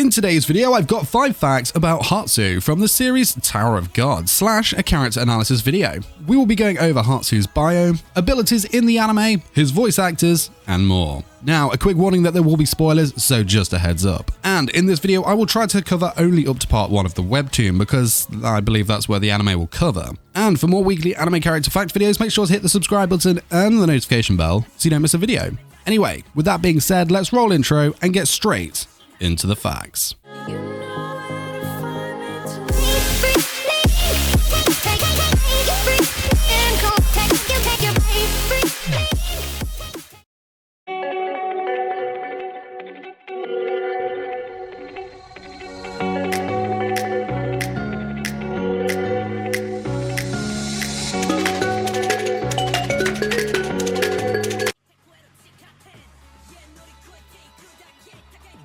In today's video, I've got 5 facts about Hatsu from the series Tower of Gods / a character analysis video. We will be going over Hatsu's bio, abilities in the anime, his voice actors, and more. Now, a quick warning that there will be spoilers, so just a heads up. And in this video, I will try to cover only up to part 1 of the webtoon because I believe that's where the anime will cover. And for more weekly anime character fact videos, make sure to hit the subscribe button and the notification bell so you don't miss a video. Anyway, with that being said, let's roll intro and get straight into the facts.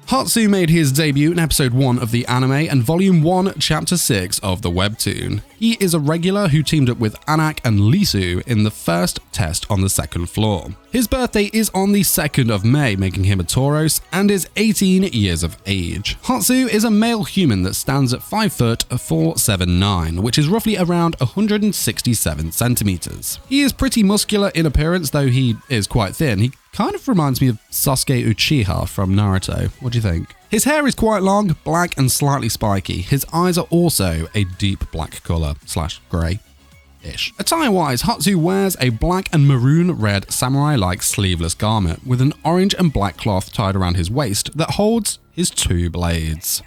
Hatsu made his debut in episode 1 of the anime and volume 1, chapter 6 of the webtoon. He is a regular who teamed up with Anak and Lisu in the first test on the second floor. His birthday is on the 2nd of May, making him a Tauros, and is 18 years of age. Hatsu is a male human that stands at 5 foot 4'7", which is roughly around 167 centimeters. He is pretty muscular in appearance, though he is quite thin. He kind of reminds me of Sasuke Uchiha from Naruto. What do you think? His hair is quite long, black and slightly spiky. His eyes are also a deep black colour / grey-ish. Attire-wise, Hatsu wears a black and maroon-red samurai-like sleeveless garment with an orange and black cloth tied around his waist that holds his 2 blades.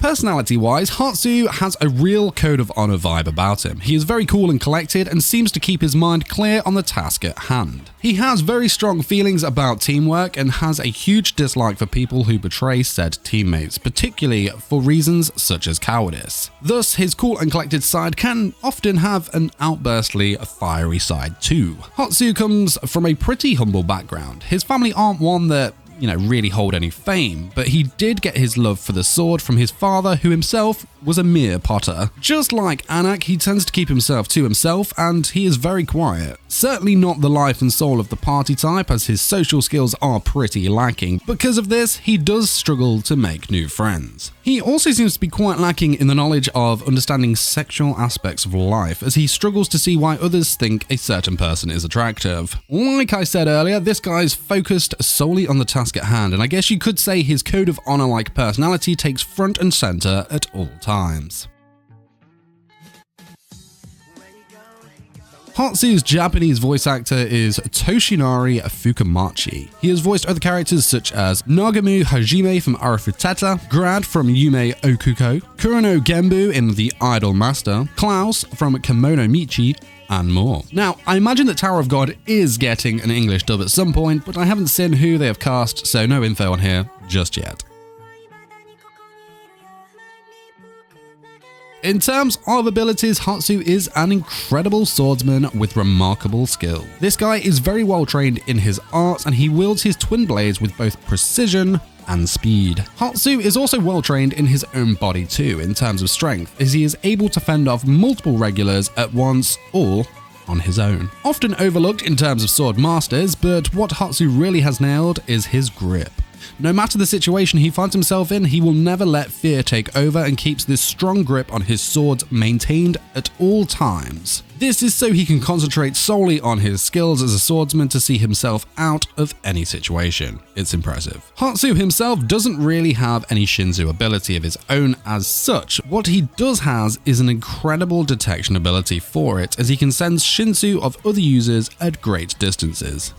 Personality-wise, Hatsu has a real code of honor vibe about him. He is very cool and collected and seems to keep his mind clear on the task at hand. He has very strong feelings about teamwork and has a huge dislike for people who betray said teammates, particularly for reasons such as cowardice. Thus, his cool and collected side can often have an outburstly, fiery side too. Hatsu comes from a pretty humble background. His family aren't one that really hold any fame, but he did get his love for the sword from his father, who himself was a mere potter. Just like Anak, he tends to keep himself to himself, and he is very quiet. Certainly not the life and soul of the party type, as his social skills are pretty lacking. Because of this, he does struggle to make new friends. He also seems to be quite lacking in the knowledge of understanding sexual aspects of life, as he struggles to see why others think a certain person is attractive. Like I said earlier, this guy's focused solely on the task at hand, and I guess you could say his code of honor-like personality takes front and center at all times. Hatsu's Japanese voice actor is Toshinari Fukamachi. He has voiced other characters such as Nagamu Hajime from Arifureta, Grad from Yume Okuko, Kurano Genbu in The Idol Master, Klaus from Kimono Michi, and more. Now, I imagine that Tower of God is getting an English dub at some point, but I haven't seen who they have cast, so no info on here just yet. In terms of abilities, Hatsu is an incredible swordsman with remarkable skill. This guy is very well trained in his arts, and he wields his twin blades with both precision and speed. Hatsu is also well trained in his own body too, in terms of strength, as he is able to fend off multiple regulars at once, all on his own. Often overlooked in terms of sword masters, but what Hatsu really has nailed is his grip. No matter the situation he finds himself in, he will never let fear take over and keeps this strong grip on his swords maintained at all times. This is so he can concentrate solely on his skills as a swordsman to see himself out of any situation. It's impressive. Hatsu himself doesn't really have any Shinzu ability of his own as such. What he does has is an incredible detection ability for it, as he can sense Shinzu of other users at great distances.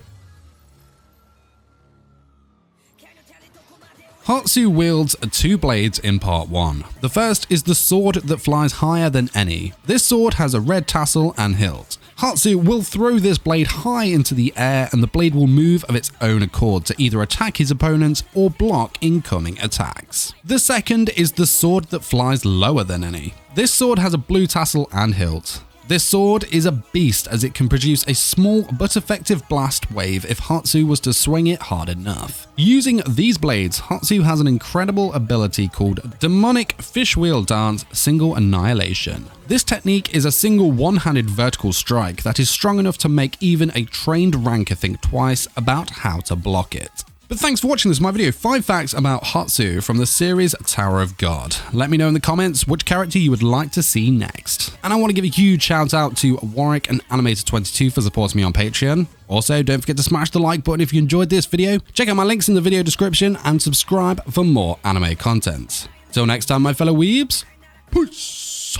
Hatsu wields 2 blades in part 1. The first is the sword that flies higher than any. This sword has a red tassel and hilt. Hatsu will throw this blade high into the air, and the blade will move of its own accord to either attack his opponents or block incoming attacks. The second is the sword that flies lower than any. This sword has a blue tassel and hilt. This sword is a beast, as it can produce a small but effective blast wave if Hatsu was to swing it hard enough. Using these blades, Hatsu has an incredible ability called Demonic Fish Wheel Dance Single Annihilation. This technique is a single one-handed vertical strike that is strong enough to make even a trained ranker think twice about how to block it. But thanks for watching this my video, 5 facts about Hatsu from the series Tower of God. Let me know in the comments which character you would like to see next. And I want to give a huge shout out to Warwick and Animator22 for supporting me on Patreon. Also, don't forget to smash the like button if you enjoyed this video, check out my links in the video description, and subscribe for more anime content. Till next time, my fellow weebs, peace!